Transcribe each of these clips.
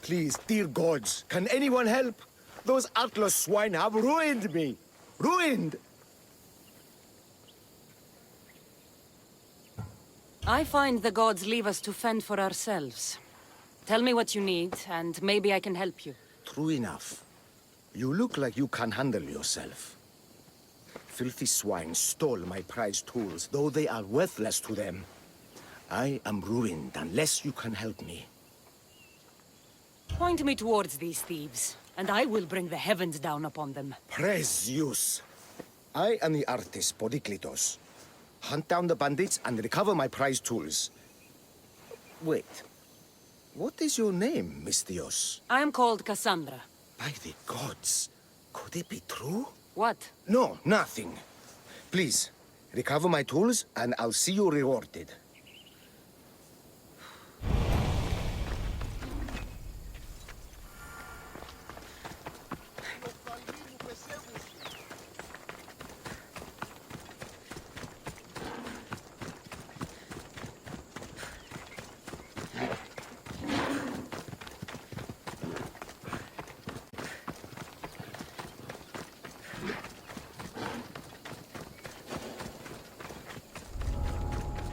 Please, dear gods, can anyone help? Those Atlas swine have ruined me. Ruined! I find the gods leave us to fend for ourselves. Tell me what you need, and maybe I can help you. True enough. You look like you can handle yourself. Filthy swine stole my prized tools, though they are worthless to them. I am ruined unless you can help me. Point me towards these thieves, and I will bring the heavens down upon them. Praise Zeus! I am the artist Podiklitos. Hunt down the bandits and recover my prized tools. Wait. What is your name, Mystios? I am called Cassandra. By the gods, could it be true? What? No, nothing. Please, recover my tools and I'll see you rewarded.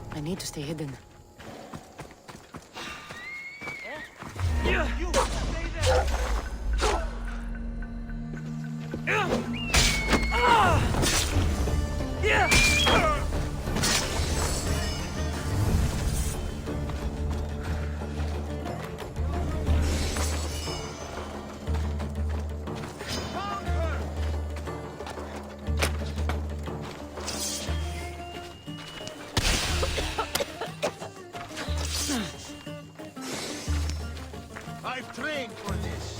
I need to stay hidden. I've trained for this.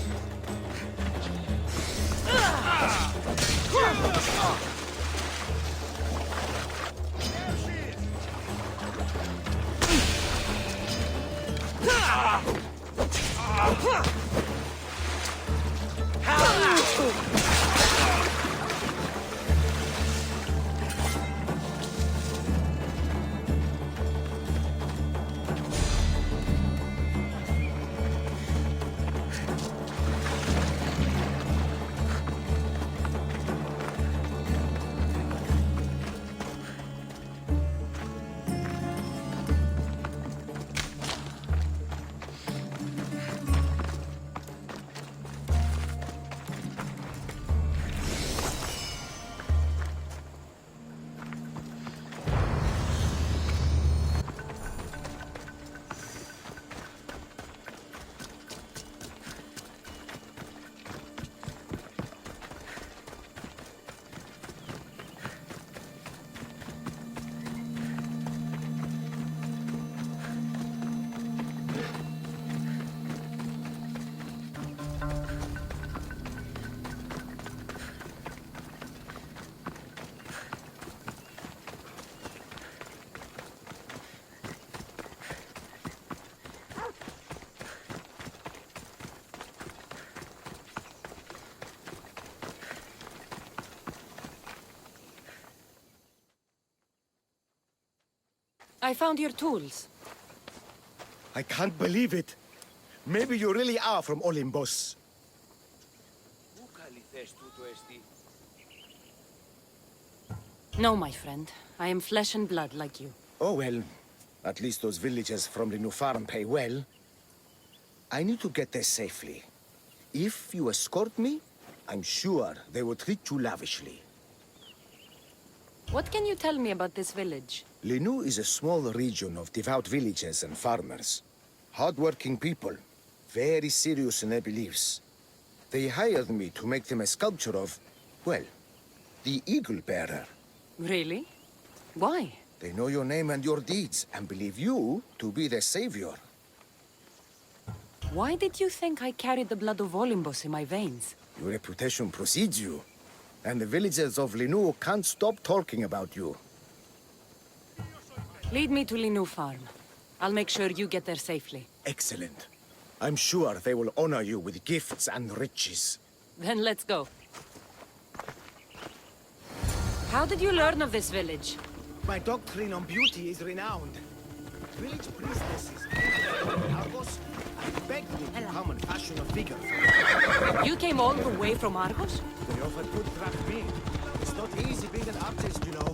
I found your tools. I can't believe it. Maybe you really are from Olympus. No, my friend. I am flesh and blood like you. Oh well, at least those villagers from the new farm pay well. I need to get there safely. If you escort me, I'm sure they will treat you lavishly. What can you tell me about this village? Linu is a small region of devout villagers and farmers. Hard-working people, very serious in their beliefs. They hired me to make them a sculpture of, well, the Eagle Bearer. Really? Why? They know your name and your deeds, and believe you to be their savior. Why did you think I carried the blood of Olympus in my veins? Your reputation precedes you, and the villagers of Linu can't stop talking about you. Lead me to Linu Farm. I'll make sure you get there safely. Excellent. I'm sure they will honor you with gifts and riches. Then let's go. How did you learn of this village? My doctrine on beauty is renowned. Village priestesses Argos and begged me to come and fashion figure. You came all the way from Argos? They offered good drachmae. It's not easy being an artist, you know.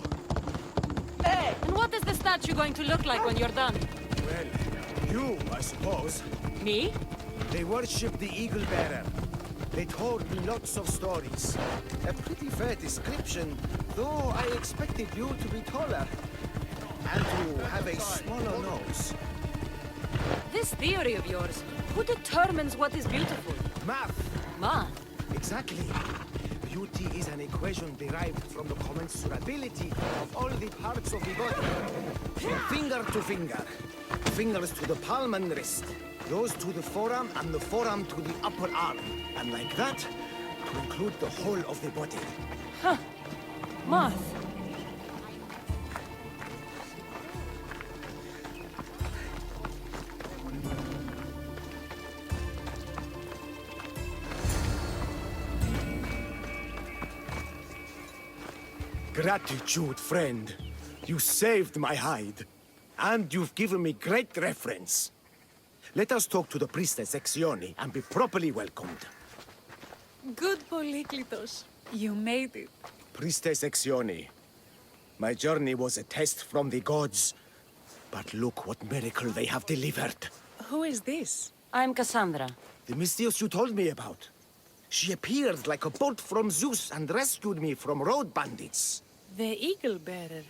Hey! And what is the statue going to look like when you're done? Well, you, I suppose. Me? They worship the Eagle Bearer. They told me lots of stories. A pretty fair description, though I expected you to be taller. And to have a smaller nose. This theory of yours, who determines what is beautiful? Math! Math? Exactly. Beauty is an equation derived from the commensurability of all the parts of the body. From finger to finger. Fingers to the palm and wrist. Those to the forearm and the forearm to the upper arm. And like that, to include the whole of the body. Huh. Math. Gratitude, friend. You saved my hide. And you've given me great reference. Let us talk to the priestess Exione and be properly welcomed. Good Polyklitos. You made it. Priestess Exione, my journey was a test from the gods. But look what miracle they have delivered. Who is this? I'm Cassandra. The Mystios you told me about. She appeared like a bolt from Zeus and rescued me from road bandits. The Eagle Bearer.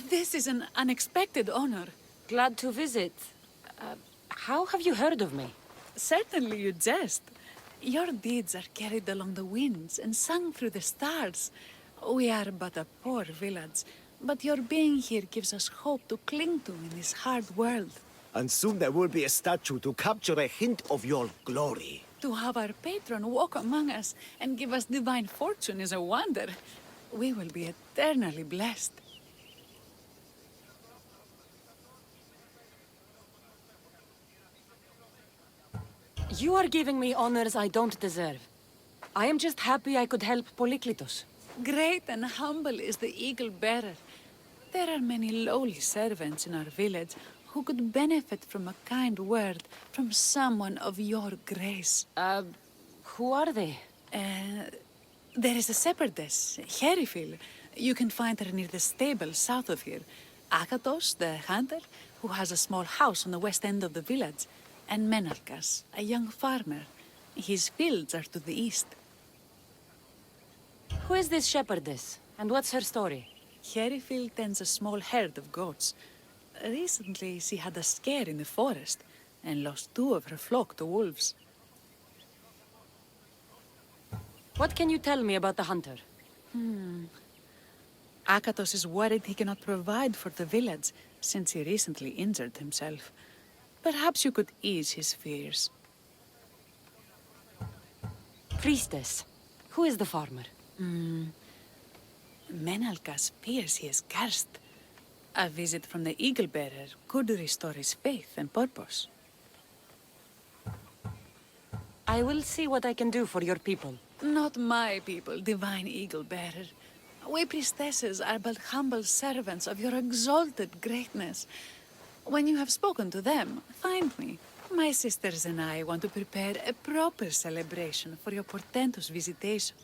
This is an unexpected honor. Glad to visit. How have you heard of me? Certainly you jest. Your deeds are carried along the winds and sung through the stars. We are but a poor village, but your being here gives us hope to cling to in this hard world. And soon there will be a statue to capture a hint of your glory. To have our patron walk among us and give us divine fortune is a wonder. We will be eternally blessed. You are giving me honors I don't deserve. I am just happy I could help Polyklitos. Great and humble is the Eagle Bearer. There are many lowly servants in our village who could benefit from a kind word from someone of your grace. Who are they? There is a shepherdess, Herifil. You can find her near the stable south of here. Akatos, the hunter, who has a small house on the west end of the village. And Menalkas, a young farmer. His fields are to the east. Who is this shepherdess? And what's her story? Herifil tends a small herd of goats. Recently, she had a scare in the forest and lost 2 of her flock to wolves. What can you tell me about the hunter? Akatos is worried he cannot provide for the village since he recently injured himself. Perhaps you could ease his fears. Priestess. Who is the farmer? Menalkas fears he is cursed. A visit from the Eagle Bearer could restore his faith and purpose. I will see what I can do for your people. Not my people, divine Eagle Bearer. We priestesses are but humble servants of your exalted greatness. When you have spoken to them, find me. My sisters and I want to prepare a proper celebration for your portentous visitation.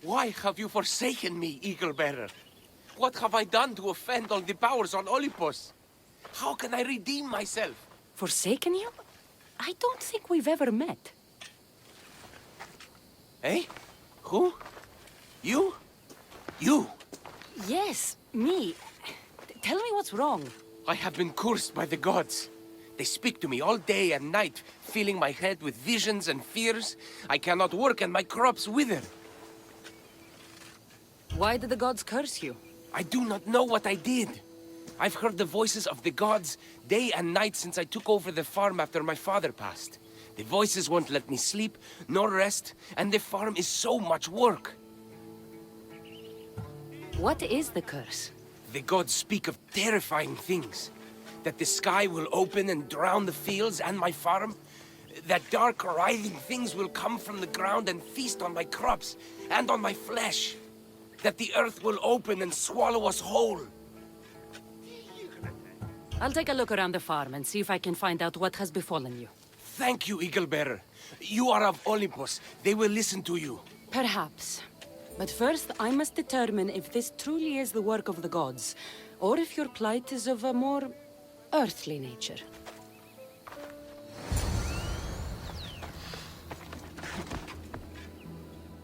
Why have you forsaken me, Eagle-Bearer? What have I done to offend all the powers on Olympus? How can I redeem myself? Forsaken you? I don't think we've ever met. Eh? Who? You? You! Yes, me. Tell me what's wrong. I have been cursed by the gods. They speak to me all day and night, filling my head with visions and fears. I cannot work and my crops wither. Why did the gods curse you? I do not know what I did. I've heard the voices of the gods day and night since I took over the farm after my father passed. The voices won't let me sleep, nor rest, and the farm is so much work. What is the curse? The gods speak of terrifying things. That the sky will open and drown the fields and my farm. That dark, writhing things will come from the ground and feast on my crops and on my flesh. That the earth will open and swallow us whole. I'll take a look around the farm and see if I can find out what has befallen you. Thank you, Eagle-Bearer. You are of Olympus. They will listen to you. Perhaps. But first, I must determine if this truly is the work of the gods, or if your plight is of a more earthly nature.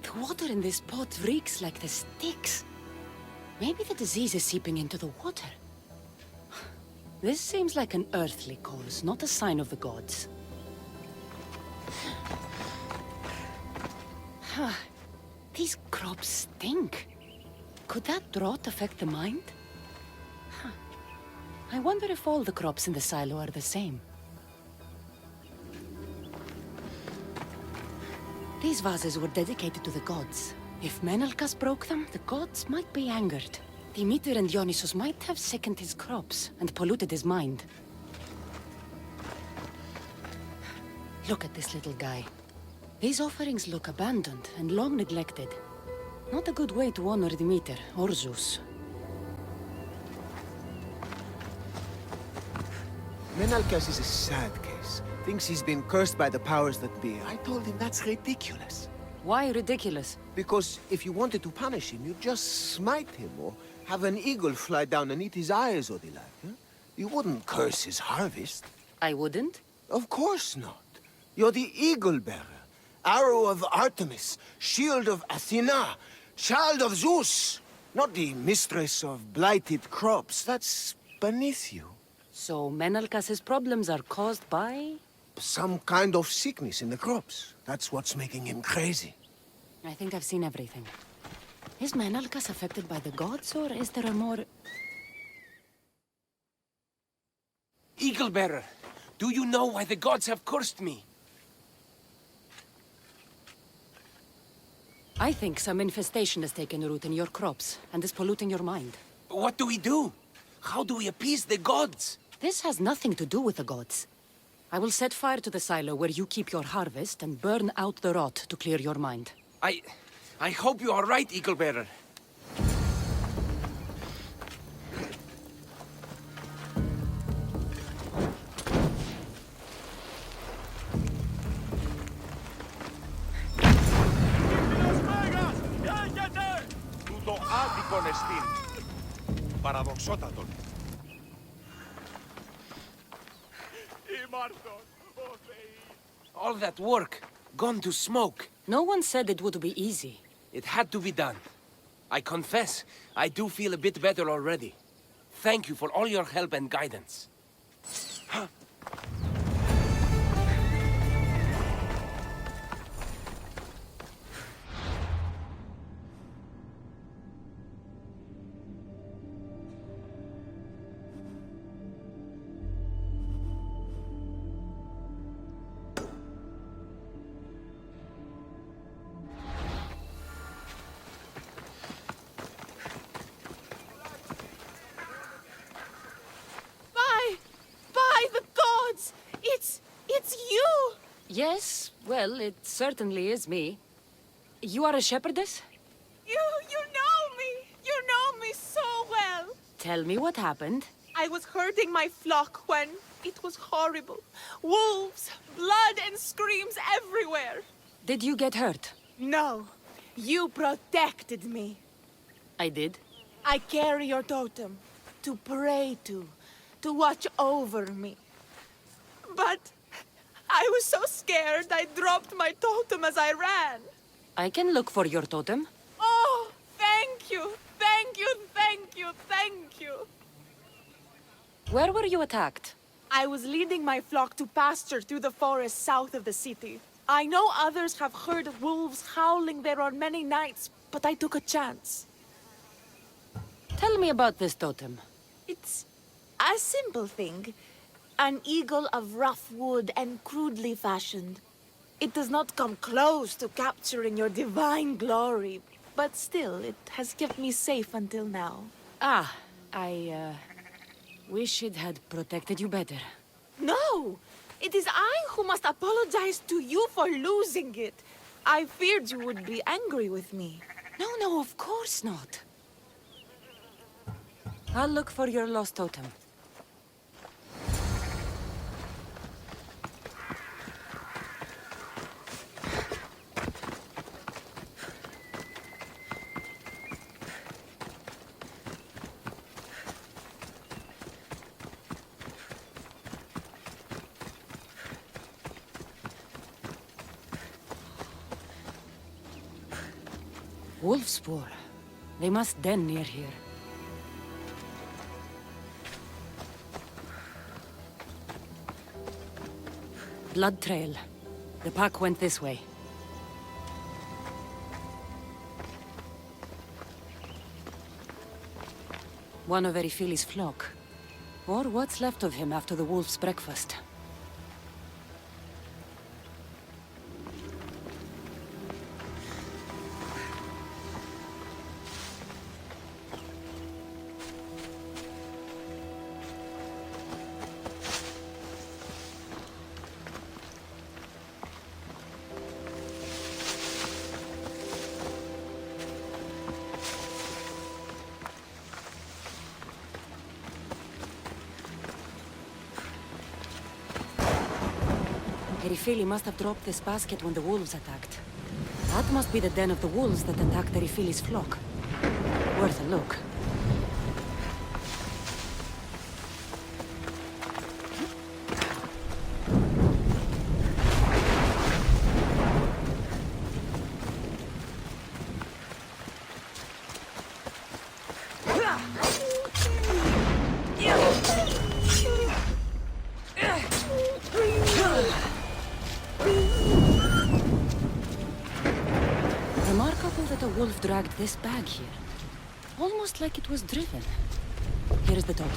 The water in this pot reeks like the Styx. Maybe the disease is seeping into the water. This seems like an earthly cause, not a sign of the gods. These crops stink. Could that rot affect the mind? I wonder if all the crops in the silo are the same. These vases were dedicated to the gods. If Menalcas broke them, the gods might be angered. Demeter and Dionysus might have sickened his crops and polluted his mind. Look at this little guy. These offerings look abandoned and long neglected. Not a good way to honor Demeter or Zeus. Menalcas is a sad case. Thinks he's been cursed by the powers that be. I told him that's ridiculous. Why ridiculous? Because if you wanted to punish him, you'd just smite him or have an eagle fly down and eat his eyes or the like. Huh? You wouldn't curse his harvest. I wouldn't? Of course not. You're the eagle-bearer. Arrow of Artemis, shield of Athena, child of Zeus. Not the mistress of blighted crops. That's beneath you. So Menalcas's problems are caused by? Some kind of sickness in the crops. That's what's making him crazy. I think I've seen everything. Is Menalcas affected by the gods, or is there a more... Eagle-Bearer, do you know why the gods have cursed me? I think some infestation has taken root in your crops and is polluting your mind. What do we do? How do we appease the gods? This has nothing to do with the gods. I will set fire to the silo where you keep your harvest and burn out the rot to clear your mind. I hope you are right, Eagle-Bearer. Τούτο άδικον εστίν. Παραδοξότατον. Ήμαρτον, ο Θεοί. All that work, gone to smoke. No one said it would be easy. It had to be done. I confess, I do feel a bit better already. Thank you for all your help and guidance. By the gods! It's you! Yes, well, it certainly is me. You are a shepherdess? You know me! You know me so well! Tell me what happened. I was herding my flock when it was horrible. Wolves, blood and screams everywhere. Did you get hurt? No. You protected me. I did? I carry your totem to pray to watch over me. But I was so scared I dropped my totem as I ran. I can look for your totem. Oh, thank you, thank you, thank you, thank you. Where were you attacked? I was leading my flock to pasture through the forest south of the city. I know others have heard wolves howling there on many nights, but I took a chance. Tell me about this totem. It's a simple thing. An eagle of rough wood and crudely fashioned. It does not come close to capturing your divine glory, but still, it has kept me safe until now. Ah, I wish it had protected you better. No! It is I who must apologize to you for losing it. I feared you would be angry with me. No, of course not. I'll look for your lost totem. Wolf spoor. They must den near here. Blood trail. The pack went this way. One of Erifili's flock. Or what's left of him after the wolf's breakfast. Erifili must have dropped this basket when the wolves attacked. That must be the den of the wolves that attacked Erifili's flock. Worth a look. Remarkable that a wolf dragged this bag here. Almost like it was driven. Here's the totem.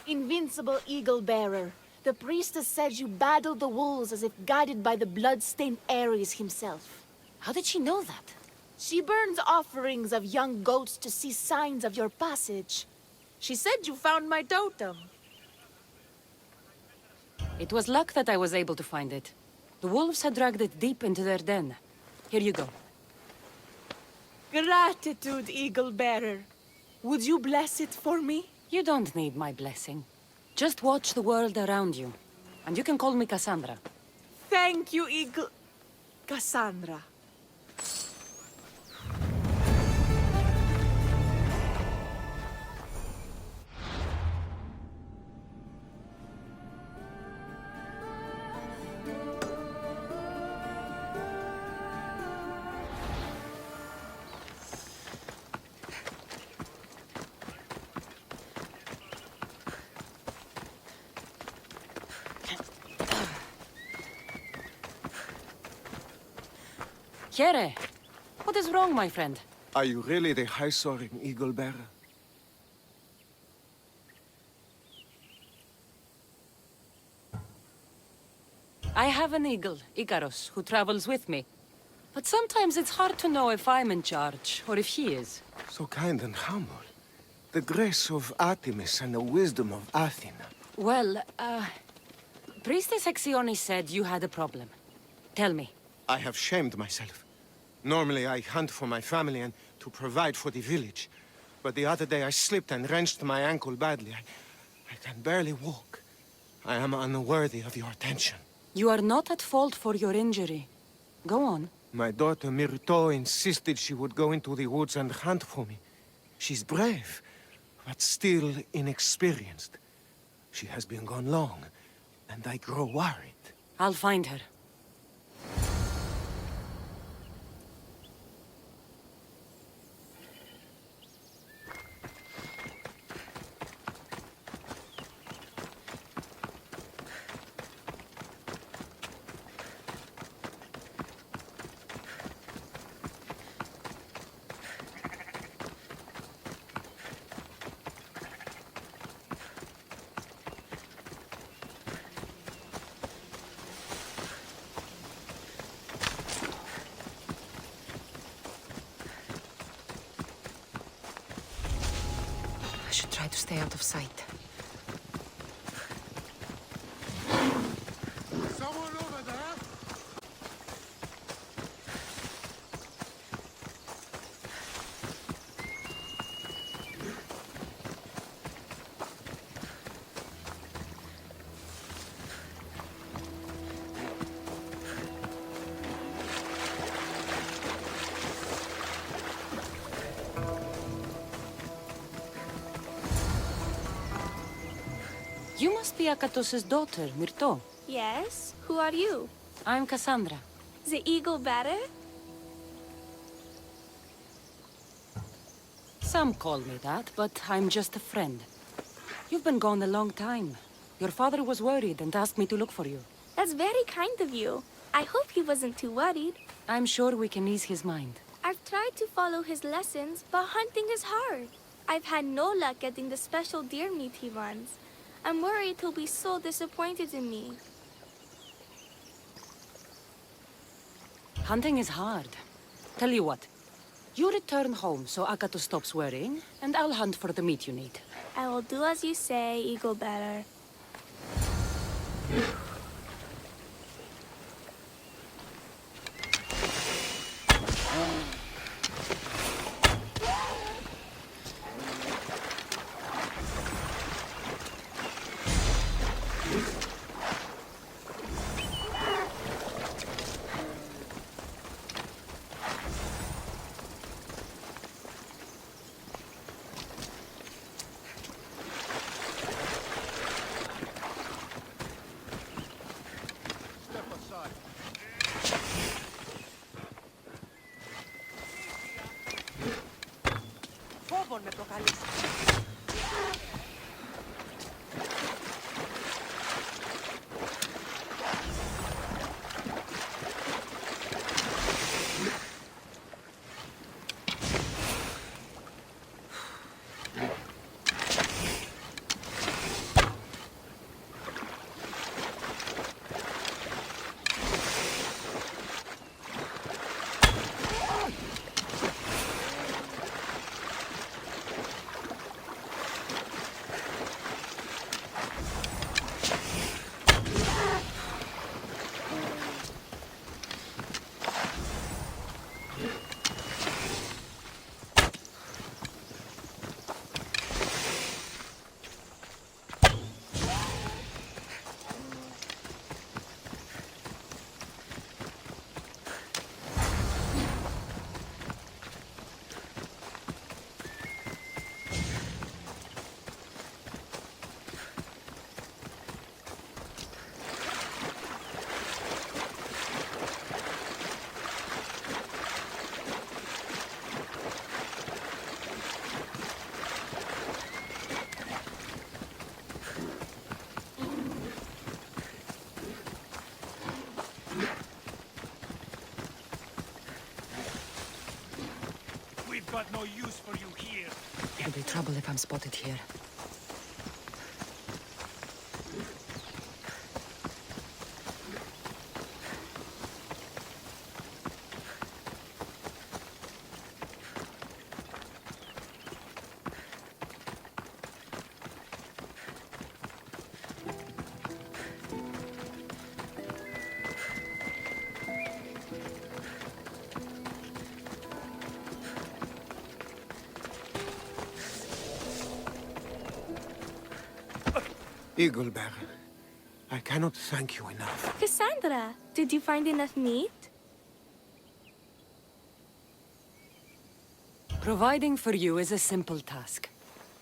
Invincible Eagle Bearer, the priestess says you battled the wolves as if guided by the blood-stained Ares himself. How did she know that? She burns offerings of young goats to see signs of your passage. She said you found my totem. It was luck that I was able to find it. The wolves had dragged it deep into their den. Here you go. Gratitude, Eagle Bearer. Would you bless it for me? You don't need my blessing. Just watch the world around you. And you can call me Cassandra. Thank you, Eagle... Cassandra. Here, what is wrong, my friend? Are you really the high-soaring Eagle Bearer? I have an eagle, Icarus, who travels with me. But sometimes it's hard to know if I'm in charge, or if he is. So kind and humble. The grace of Artemis and the wisdom of Athena. Well, Priestess Exione said you had a problem. Tell me. I have shamed myself. Normally I hunt for my family and to provide for the village. But the other day I slipped and wrenched my ankle badly. I can barely walk. I am unworthy of your attention. You are not at fault for your injury. Go on. My daughter Myrto insisted she would go into the woods and hunt for me. She's brave, but still inexperienced. She has been gone long, and I grow worried. I'll find her. I should try to stay out of sight. Someone over there? You must be Akatos' daughter, Myrto. Yes? Who are you? I'm Cassandra. The Eagle Bearer? Some call me that, but I'm just a friend. You've been gone a long time. Your father was worried and asked me to look for you. That's very kind of you. I hope he wasn't too worried. I'm sure we can ease his mind. I've tried to follow his lessons, but hunting is hard. I've had no luck getting the special deer meat he wants. I'm worried he'll be so disappointed in me. Hunting is hard. Tell you what, you return home so Akato stops worrying, and I'll hunt for the meat you need. I will do as you say, Eagle Bearer. Φόβον με προκαλείς. but no use for you here. It'll be trouble if I'm spotted here. Eagle Bearer, I cannot thank you enough. Cassandra, did you find enough meat? Providing for you is a simple task.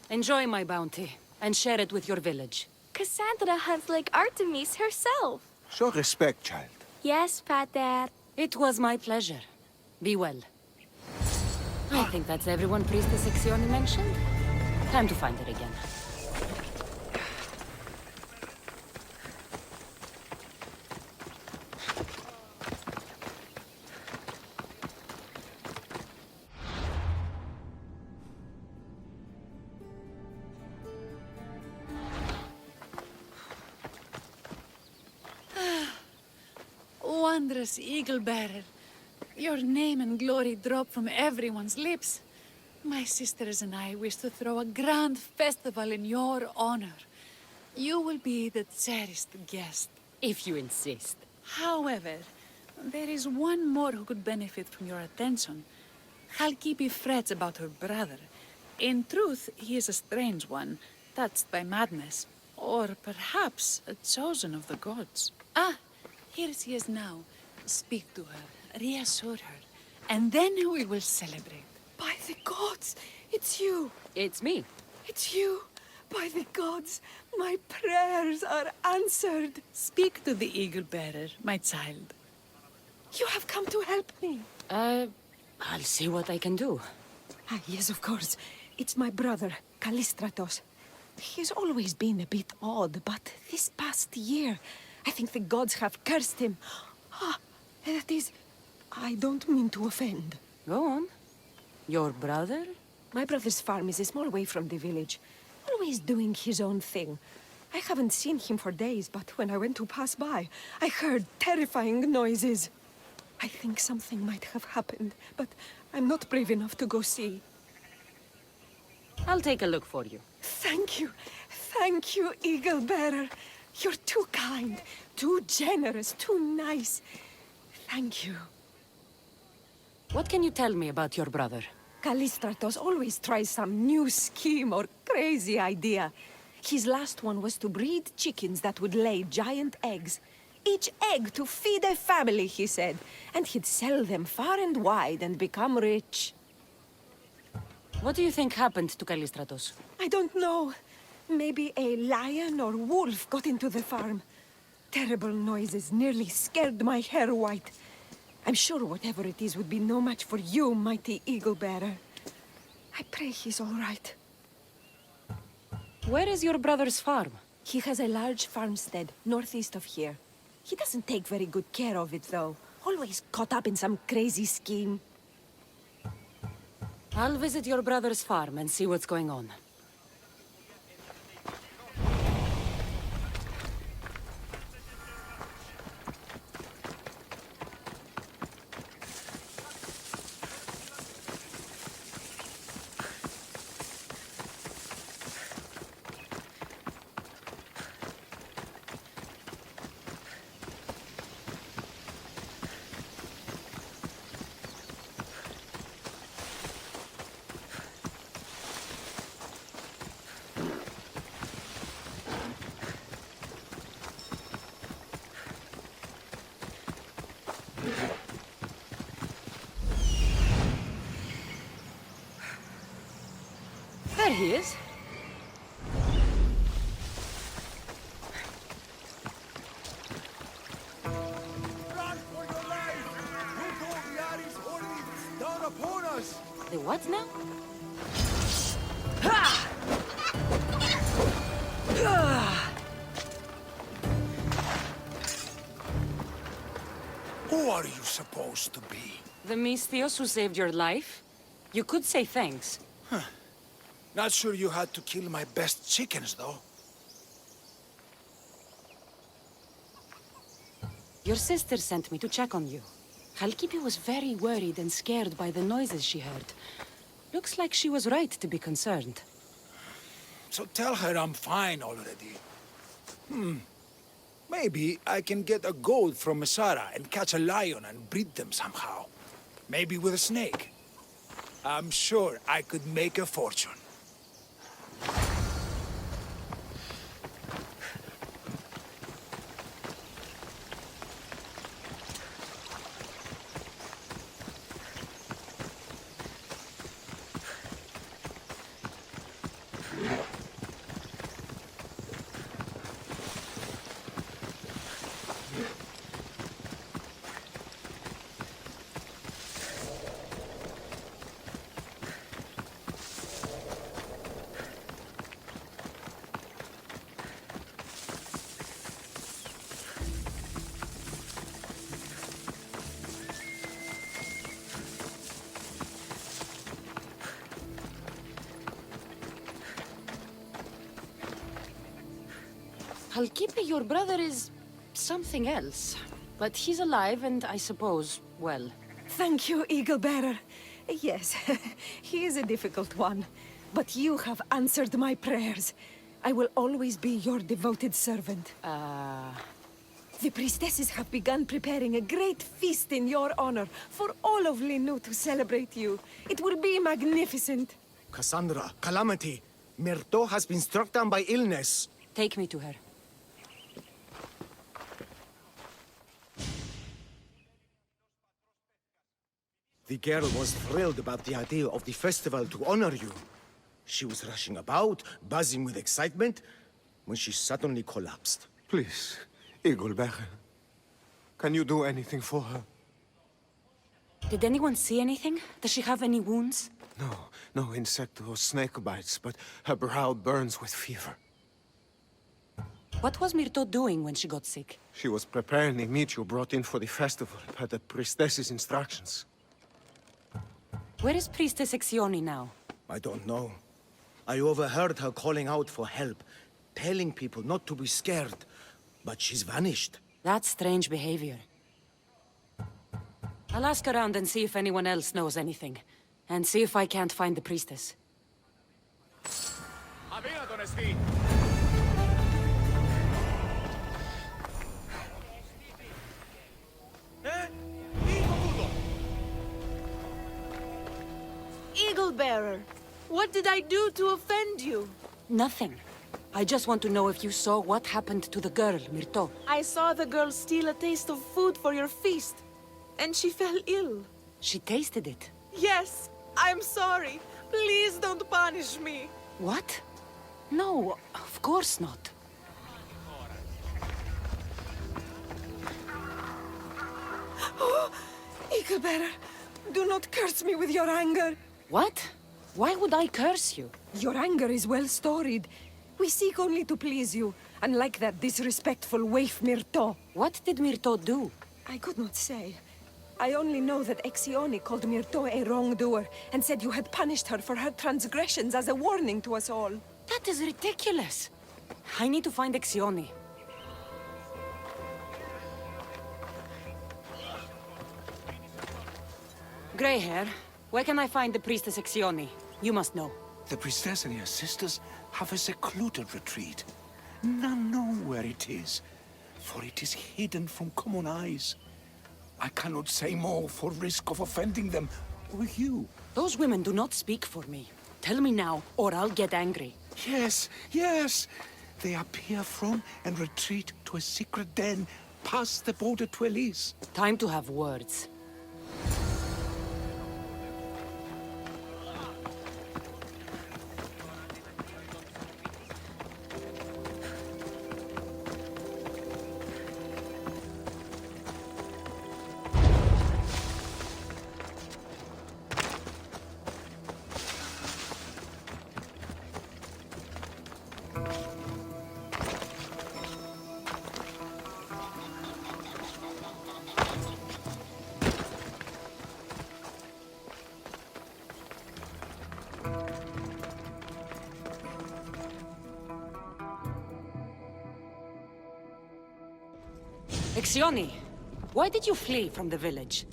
Enjoy my bounty, and share it with your village. Cassandra hunts like Artemis herself. Show respect, child. Yes, Pater. It was my pleasure. Be well. I think that's everyone Priestess Ixione mentioned. Time to find her again. Wondrous Eagle Bearer. Your name and glory drop from everyone's lips. My sisters and I wish to throw a grand festival in your honor. You will be the cherished guest. If you insist. However, there is one more who could benefit from your attention. Halkipi frets about her brother. In truth, he is a strange one, touched by madness. Or perhaps a chosen of the gods. Ah, here she is now. Speak to her, reassure her, and then we will celebrate. By the gods, it's you. It's me. It's you. By the gods, my prayers are answered. Speak to the Eagle Bearer, my child. You have come to help me. I'll see what I can do. Ah, yes, of course. It's my brother, Callistratos. He's always been a bit odd, but this past year, I think the gods have cursed him. Ah, that is... I don't mean to offend. Go on. Your brother? My brother's farm is a small way from the village. Always doing his own thing. I haven't seen him for days, but when I went to pass by, I heard terrifying noises. I think something might have happened, but I'm not brave enough to go see. I'll take a look for you. Thank you. Thank you, Eagle Bearer. You're too kind, too generous, too nice. Thank you. What can you tell me about your brother? Callistratos always tries some new scheme or crazy idea. His last one was to breed chickens that would lay giant eggs. Each egg to feed a family, he said. And he'd sell them far and wide and become rich. What do you think happened to Callistratos? I don't know. Maybe a lion or wolf got into the farm. Terrible noises nearly scared my hair white. I'm sure whatever it is would be no match for you, mighty Eagle Bearer. I pray he's all right. Where is your brother's farm? He has a large farmstead northeast of here. He doesn't take very good care of it, though. Always caught up in some crazy scheme. I'll visit your brother's farm and see what's going on. There he is. Run for your life! Luto is already down upon us! The what now? Who are you supposed to be? The Mystios who saved your life? You could say thanks. Not sure you had to kill my best chickens, though. Your sister sent me to check on you. Halkipi was very worried and scared by the noises she heard. Looks like she was right to be concerned. So tell her I'm fine already. Maybe I can get a goat from Masara and catch a lion and breed them somehow. Maybe with a snake. I'm sure I could make a fortune. Halkipi, your brother is something else. But he's alive and I suppose, well. Thank you, Eagle Bearer. Yes, he is a difficult one. But you have answered my prayers. I will always be your devoted servant. The priestesses have begun preparing a great feast in your honor for all of Linu to celebrate you. It will be magnificent. Cassandra, Calamity, Myrto has been struck down by illness. Take me to her. The girl was thrilled about the idea of the festival to honor you. She was rushing about, buzzing with excitement, when she suddenly collapsed. Please, Eagle Bearer. Can you do anything for her? Did anyone see anything? Does she have any wounds? No insect or snake bites, but her brow burns with fever. What was Myrto doing when she got sick? She was preparing the meat you brought in for the festival, per the priestess's instructions. Where is Priestess Exioni now? I don't know. I overheard her calling out for help, telling people not to be scared, but she's vanished. That's strange behavior. I'll ask around and see if anyone else knows anything. And see if I can't find the priestess. Eagle Bearer, what did I do to offend you? Nothing. I just want to know if you saw what happened to the girl, Myrto. I saw the girl steal a taste of food for your feast, and she fell ill. She tasted it. Yes, I'm sorry. Please don't punish me. What? No, of course not. Eagle Bearer, do not curse me with your anger. What? Why would I curse you? Your anger is well storied. We seek only to please you, unlike that disrespectful waif Myrto. What did Myrto do? I could not say. I only know that Exioni called Myrto a wrongdoer and said you had punished her for her transgressions as a warning to us all. That is ridiculous. I need to find Exioni. Grey hair, where can I find the priestess Exioni? You must know. The priestess and her sisters have a secluded retreat. None know where it is, for it is hidden from common eyes. I cannot say more for risk of offending them, or you. Those women do not speak for me. Tell me now, or I'll get angry. Yes, yes. They appear from and retreat to a secret den past the border to Elise. Time to have words. Exioni, why did you flee from the village?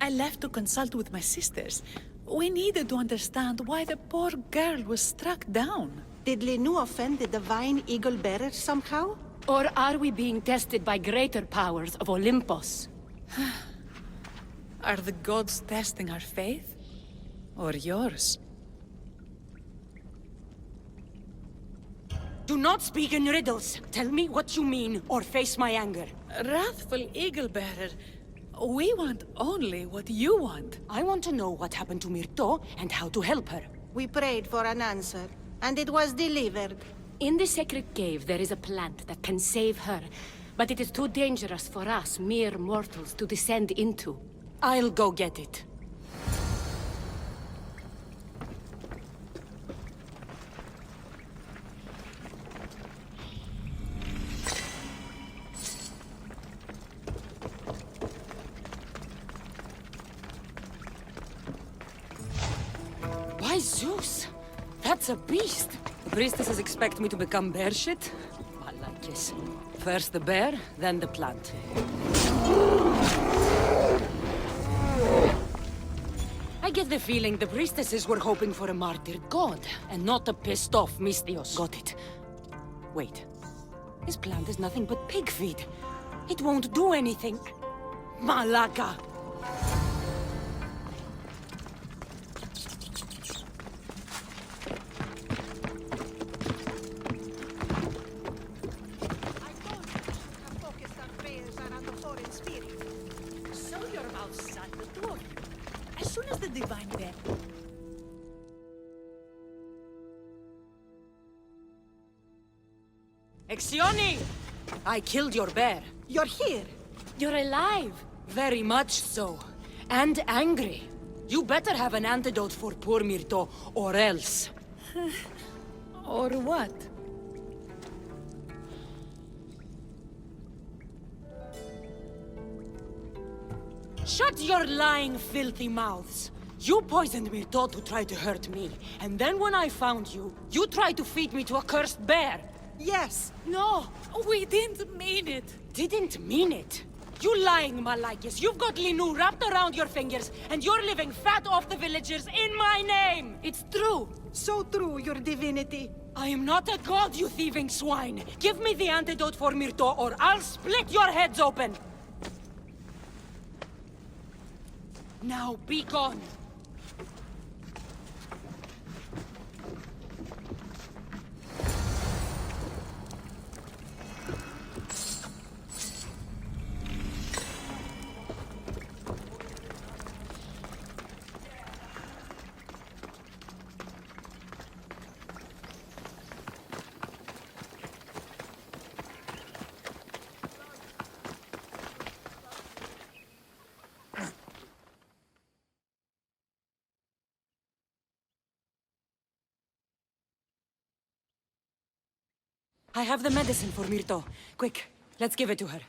I left to consult with my sisters. We needed to understand why the poor girl was struck down. Did Linu offend the divine eagle bearer somehow? Or are we being tested by greater powers of Olympus? Are the gods testing our faith? Or yours? Do not speak in riddles. Tell me what you mean, or face my anger. Wrathful eagle bearer, we want only what you want. I want to know what happened to Myrto and how to help her. We prayed for an answer, and it was delivered. In the sacred cave, there is a plant that can save her, but it is too dangerous for us, mere mortals, to descend into. I'll go get it. Why, Zeus? That's a beast. The priestesses expect me to become bear shit? I like this. First the bear, then the plant. I get the feeling the priestesses were hoping for a martyred god, and not a pissed-off Mystios. Got it. Wait. This plant is nothing but pig feed. It won't do anything. Malaka! As soon as the divine bear... Exioni! I killed your bear. You're here. You're alive. Very much so. And angry. You better have an antidote for poor Myrto, or else. Or what? Shut your lying, filthy mouths. You poisoned Myrto to try to hurt me. And then when I found you, you tried to feed me to a cursed bear. Yes. No, We didn't mean it. didn't mean it. You lying Malakis. You've got Linu wrapped around your fingers, and you're living fat off the villagers in my name. It's true. So true, your divinity. I am not a god, you thieving swine. Give me the antidote for Myrto, or I'll split your heads open. Now be gone. I have the medicine for Myrto. Quick, let's give it to her.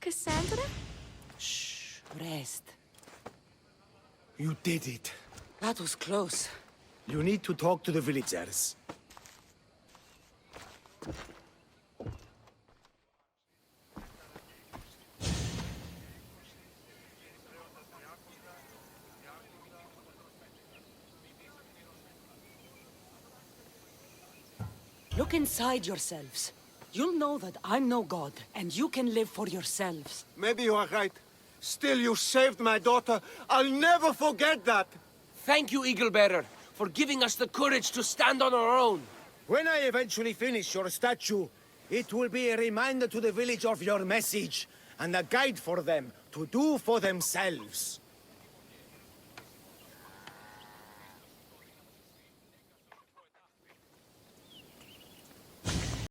Cassandra? Shh, rest. You did it. That was close. You need to talk to the villagers. Look inside yourselves. You'll know that I'm no god, and you can live for yourselves. Maybe you are right. Still, you saved my daughter. I'll never forget that. Thank you, Eagle Bearer, for giving us the courage to stand on our own. When I eventually finish your statue, it will be a reminder to the village of your message, and a guide for them to do for themselves.